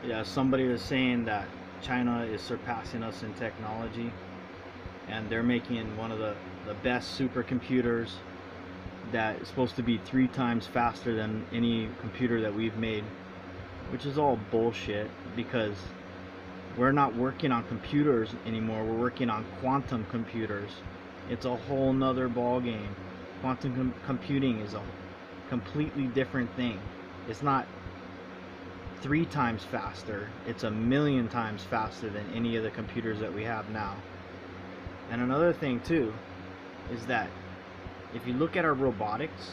Yeah, somebody was saying that China is surpassing us in technology, and they're making one of the best supercomputers that is supposed to be 3 times faster than any computer that we've made, which is all bullshit because we're not working on computers anymore. We're working on quantum computers. It's a whole nother ball game. Computing is a completely different thing. It's not 3 times faster, it's a million times faster than any of the computers that we have now. And another thing too is that if you look at our robotics,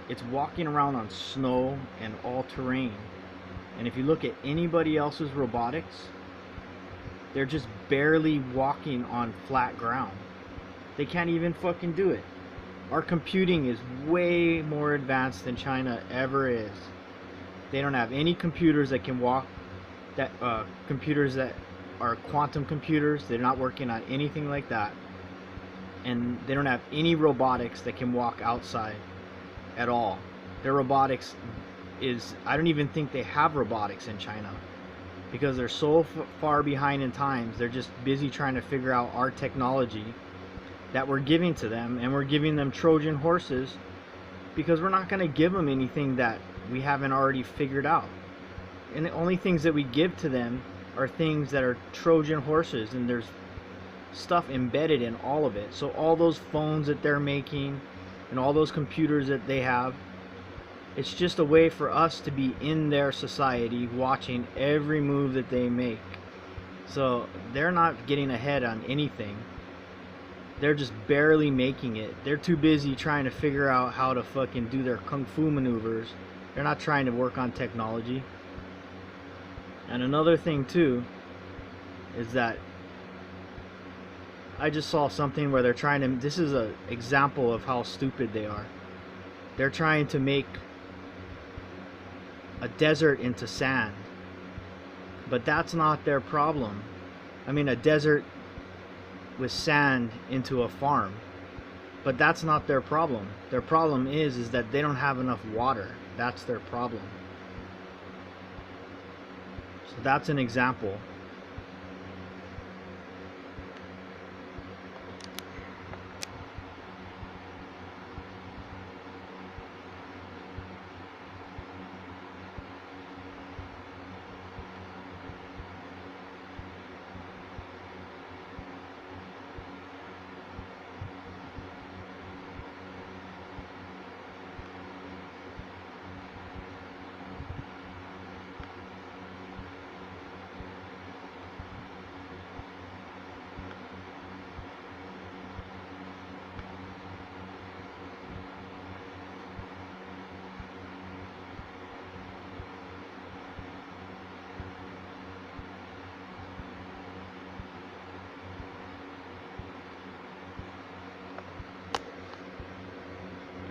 it's walking around on snow and all terrain. And if you look at anybody else's robotics, they're just barely walking on flat ground. They can't even fucking do it. Our computing is way more advanced than China ever is. They don't have any computers that can walk, computers that are quantum computers. They're not working on anything like that. And they don't have any robotics that can walk outside at all. Their robotics is, I don't even think they have robotics in China because they're so far behind in times. They're just busy trying to figure out our technology that we're giving to them, and we're giving them Trojan horses because we're not going to give them anything that we haven't already figured out. And the only things that we give to them are things that are Trojan horses, and there's stuff embedded in all of it. So all those phones that they're making and all those computers that they have, it's just a way for us to be in their society watching every move that they make. So they're not getting ahead on anything. They're just barely making it. They're too busy trying to figure out how to fucking do their kung fu maneuvers. They're not trying to work on technology. And another thing too is that I just saw something where they're trying to, this is an example of how stupid they are. They're trying to make a desert into sand. But that's not their problem. I mean, a desert with sand into a farm. But that's not their problem. Their problem is that they don't have enough water. That's their problem. So that's an example.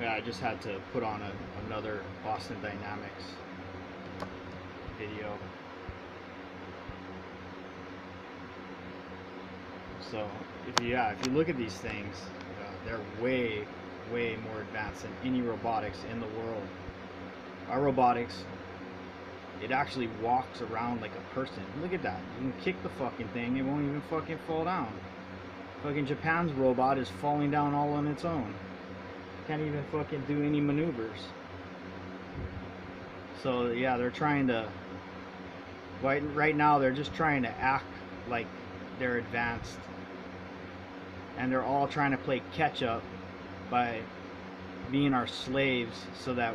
Yeah, I just had to put on another Boston Dynamics video. So if you look at these things, they're way more advanced than any robotics in the world. Our robotics, it actually walks around like a person. Look at that. You can kick the fucking thing, it won't even fucking fall down. Fucking Japan's robot is falling down all on its own. Can't even fucking do any maneuvers. So yeah, they're trying to, right now they're just trying to act like they're advanced, and they're all trying to play catch up by being our slaves so that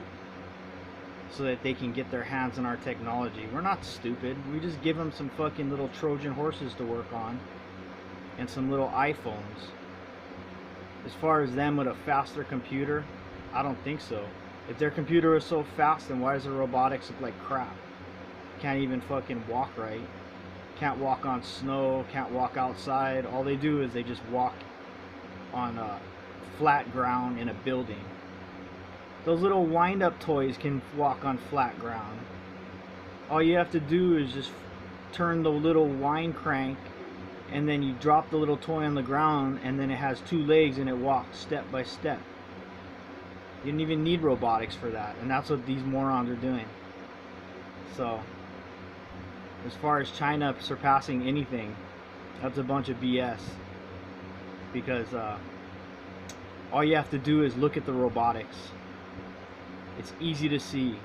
they can get their hands on our technology. We're not stupid. We just give them some fucking little Trojan horses to work on and some little iPhones. As far as them with a faster computer, I don't think so. If their computer is so fast, then why does their robotics look like crap? Can't even fucking walk right. Can't walk on snow, can't walk outside. All they do is they just walk on flat ground in a building. Those little wind-up toys can walk on flat ground. All you have to do is just turn the little wind crank, and then you drop the little toy on the ground, and then it has 2 legs and it walks step by step. You don't even need robotics for that, and that's what these morons are doing. So as far as China surpassing anything, that's a bunch of BS. Because all you have to do is look at the robotics. It's easy to see.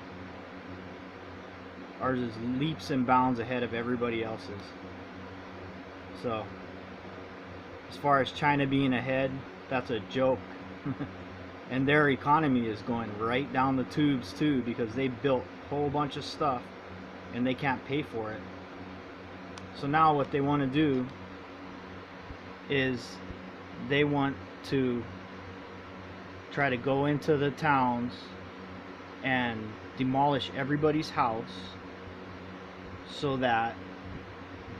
Ours is leaps and bounds ahead of everybody else's. So, as far as China being ahead, that's a joke. And their economy is going right down the tubes too, because they built a whole bunch of stuff and they can't pay for it. So now what they want to do is they want to try to go into the towns and demolish everybody's house so that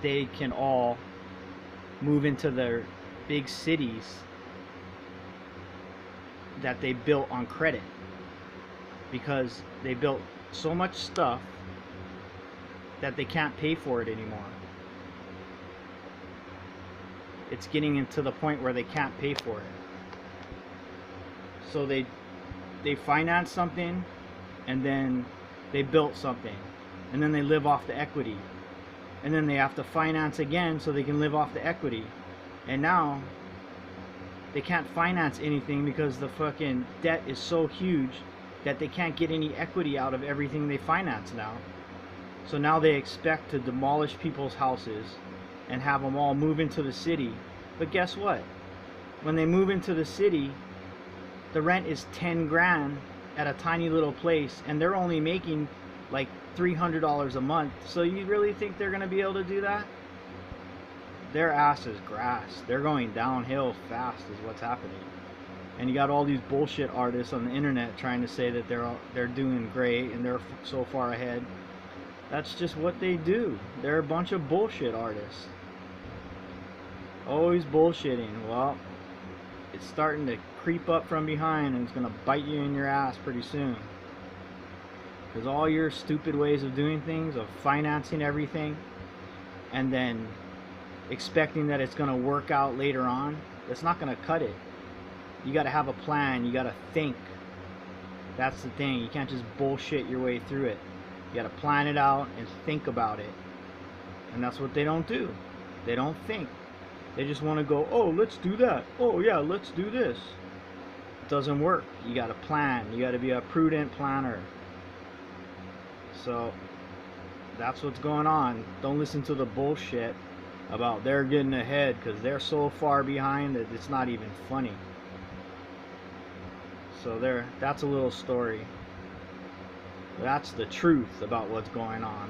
they can all move into their big cities that they built on credit, because they built so much stuff that they can't pay for it anymore. It's getting into the point where they can't pay for it. So they finance something, and then they built something, and then they live off the equity, and then they have to finance again so they can live off the equity. And now they can't finance anything because the fucking debt is so huge that they can't get any equity out of everything they finance now. So now they expect to demolish people's houses and have them all move into the city. But guess what? When they move into the city, the rent is 10 grand at a tiny little place, and they're only making like $300 a month. So you really think they're going to be able to do that? Their ass is grass. They're going downhill fast is what's happening. And you got all these bullshit artists on the internet trying to say that they're doing great and they're so far ahead. That's just what they do. They're a bunch of bullshit artists. Always bullshitting. Well, it's starting to creep up from behind, and it's going to bite you in your ass pretty soon. Because all your stupid ways of doing things, of financing everything, and then expecting that it's going to work out later on, it's not going to cut it. You got to have a plan. You got to think. That's the thing. You can't just bullshit your way through it. You got to plan it out and think about it. And that's what they don't do. They don't think. They just want to go, oh, let's do that. Oh, yeah, let's do this. It doesn't work. You got to plan. You got to be a prudent planner. So that's what's going on. Don't listen to the bullshit about they're getting ahead, because they're so far behind that it's not even funny. So that's a little story. That's the truth about what's going on.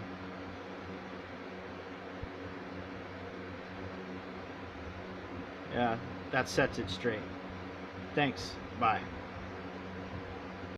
Yeah, that sets it straight. Thanks. Bye.